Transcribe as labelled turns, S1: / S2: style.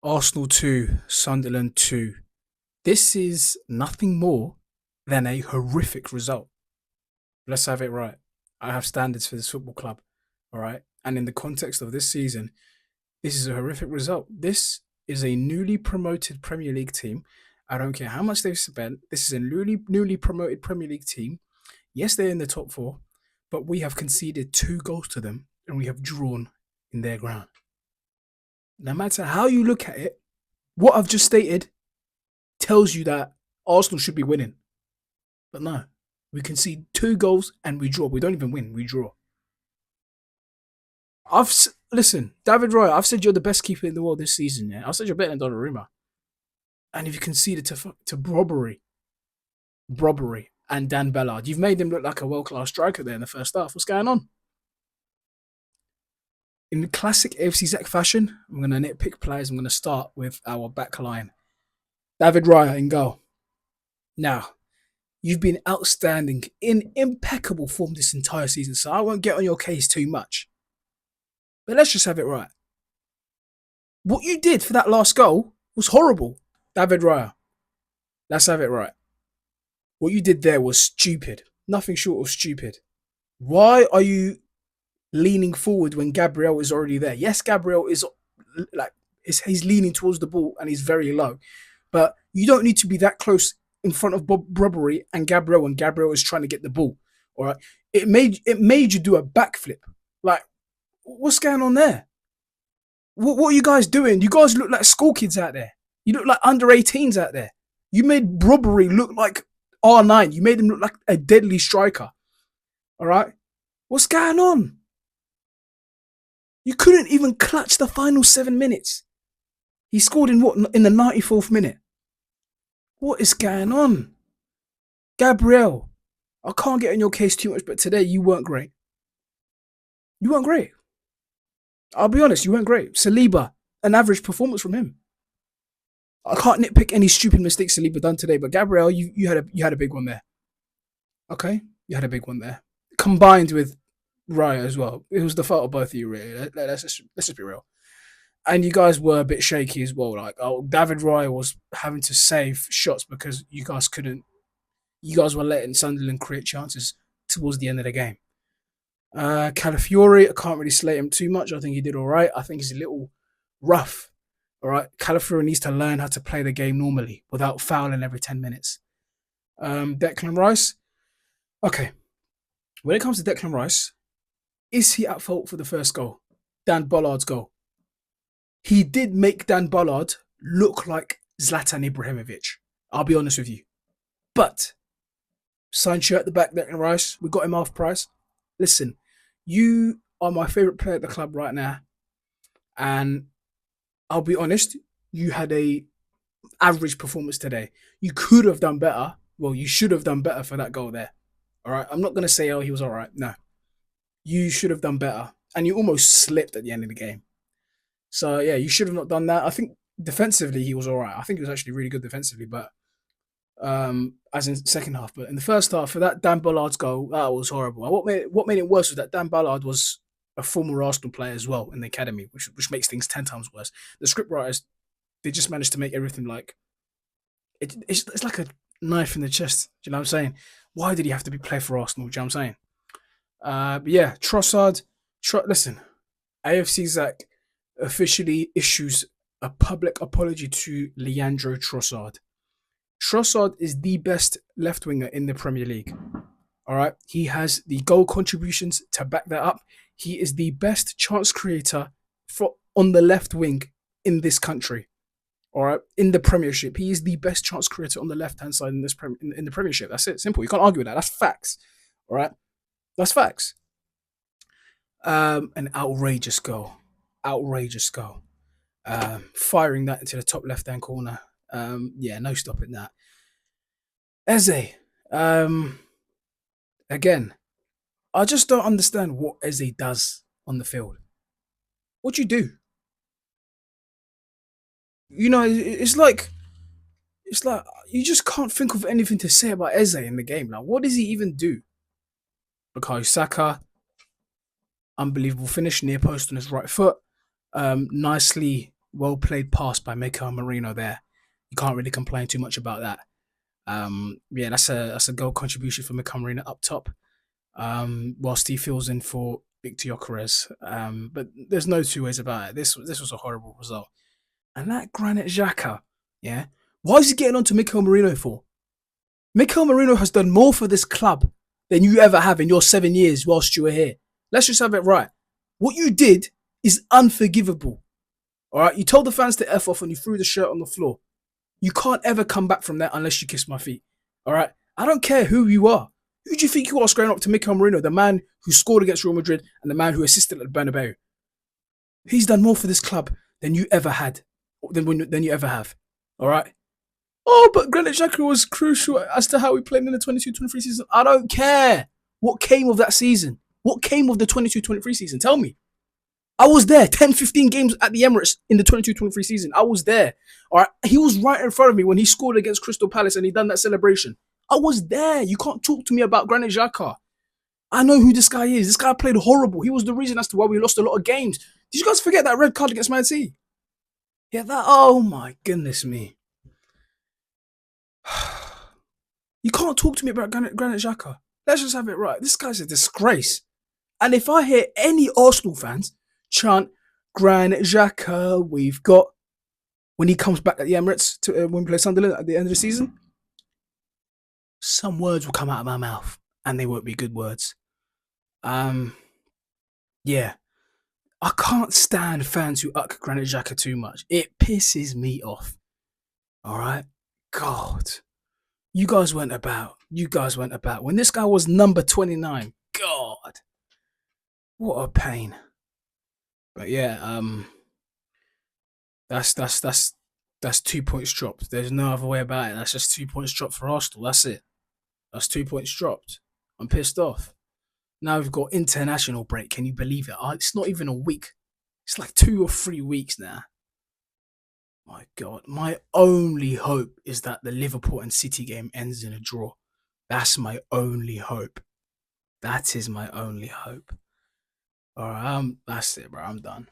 S1: Arsenal 2, Sunderland 2. This is nothing more than a horrific result. Let's have it right. I have standards for this football club. All right. And in the context of this season, this is a horrific result. This is a newly promoted Premier League team. I don't care how much they've spent. This is a newly promoted Premier League team. Yes, they're in the top four, but we have conceded 2 goals to them and we have drawn in their ground. No matter how you look at it, what I've just stated tells you that Arsenal should be winning. But no, we concede 2 goals and we draw. We don't even win, we draw. Listen, David Roy, I've said you're the best keeper in the world this season. Yeah, I've said you're better than Donnarumma. And if you conceded to Robbery, and Dan Ballard, you've made him look like a world class striker there in the first half. What's going on? In the classic AFC Zach fashion, I'm going to nitpick players. I'm going to start with our back line. David Raya in goal. Now, you've been outstanding in impeccable form this entire season, so I won't get on your case too much. But let's just have it right. What you did for that last goal was horrible, David Raya. Let's have it right. What you did there was stupid. Nothing short of stupid. Why are you leaning forward when Gabriel is already there? Yes, Gabriel is like he's leaning towards the ball and he's very low, but you don't need to be that close in front of Robbery and Gabriel when Gabriel is trying to get the ball. All right, it made you do a backflip. Like, what's going on there? What are you guys doing? You guys look like school kids out there. You look like under 18s out there. You made Robbery look like R9. You made him look like a deadly striker. All right, what's going on? You couldn't even clutch the final 7 minutes. He scored in what, in the 94th minute? What is going on? Gabriel, I can't get in your case too much, but today you weren't great. You weren't great. I'll be honest, you weren't great. Saliba, an average performance from him. I can't nitpick any stupid mistakes Saliba done today, but Gabriel, you had a big one there. Okay, you had a big one there, combined with Raya as well. It was the fault of both of you, really. Let's just be real. And you guys were a bit shaky as well. Like, oh, David Raya was having to save shots because you guys couldn't. You guys were letting Sunderland create chances towards the end of the game. Calafiori, I can't really slate him too much. I think he did all right. I think he's a little rough. All right, Calafiori needs to learn how to play the game normally without fouling every 10 minutes. Declan Rice. Okay, when it comes to Declan Rice, is he at fault for the first goal? Dan Bollard's goal. He did make Dan Bollard look like Zlatan Ibrahimovic. I'll be honest with you. But, signed shirt at the back, Declan Rice. We got him half price. Listen, you are my favourite player at the club right now. And I'll be honest, you had a average performance today. You could have done better. Well, you should have done better for that goal there. All right. I'm not going to say, oh, he was all right. No. You should have done better. And you almost slipped at the end of the game. So, yeah, you should have not done that. I think defensively he was all right. I think he was actually really good defensively, but as in second half. But in the first half, for that Dan Bollard's goal, that was horrible. And what made it worse was that Dan Ballard was a former Arsenal player as well in the academy, which makes things 10 times worse. The scriptwriters, they just managed to make everything like it's like a knife in the chest. Do you know what I'm saying? Why did he have to be play for Arsenal? Do you know what I'm saying? But yeah, Trossard. Listen, AFC Zach officially issues a public apology to Leandro Trossard. Trossard is the best left winger in the Premier League. All right, he has the goal contributions to back that up. He is the best chance creator on the left wing in this country. All right, in the Premiership, he is the best chance creator on the left hand side in the Premiership. That's it. Simple. You can't argue with that. That's facts. All right, that's facts. An outrageous goal. Outrageous goal. Firing that into the top left hand corner. Yeah, no stopping that. Eze. Again, I just don't understand what Eze does on the field. What do you do? You know, it's like you just can't think of anything to say about Eze in the game. Like, what does he even do? Because Saka, unbelievable finish, near post on his right foot. Nicely Well played pass by Mikel Merino there. You can't really complain too much about that. Yeah, that's a goal contribution for Mikel Merino up top. Whilst he fills in for Victor Gyökeres. But there's no two ways about it. This was a horrible result. And that Granit Xhaka, yeah, why is he getting on to Mikel Merino for? Mikel Merino has done more for this club than you ever have in your 7 years whilst you were here. Let's just have it right. What you did is unforgivable. All right, you told the fans to F off and you threw the shirt on the floor. You can't ever come back from that unless you kiss my feet. All right, I don't care who you are. Who do you think you are squaring up to Mikel Merino, the man who scored against Real Madrid and the man who assisted at the Bernabeu? He's done more for this club than you ever had, than you ever have. All right. Oh, but Granit Xhaka was crucial as to how we played in the 22-23 season. I don't care. What came of that season? What came of the 22-23 season? Tell me. I was there 10, 15 games at the Emirates in the 22-23 season. I was there. All right. He was right in front of me when he scored against Crystal Palace and he done that celebration. I was there. You can't talk to me about Granit Xhaka. I know who this guy is. This guy played horrible. He was the reason as to why we lost a lot of games. Did you guys forget that red card against Man City? Yeah, that. Oh my goodness me. You can't talk to me about Granit Xhaka. Let's just have it right. This guy's a disgrace. And if I hear any Arsenal fans chant Granit Xhaka, we've got when he comes back at the Emirates to when we play Sunderland at the end of the season, some words will come out of my mouth, and they won't be good words. Yeah, I can't stand fans who uck Granit Xhaka too much. It pisses me off. All right, God, you guys went about. You guys went about when this guy was number 29. God, what a pain. But yeah, that's 2 points dropped. There's no other way about it. That's just 2 points dropped for Arsenal. That's it. That's 2 points dropped. I'm pissed off. Now we've got international break. Can you believe it? It's not even a week. It's like 2 or 3 weeks now. My God. My only hope is that the Liverpool and City game ends in a draw. That's my only hope. That is my only hope. All right, that's it, bro. I'm done.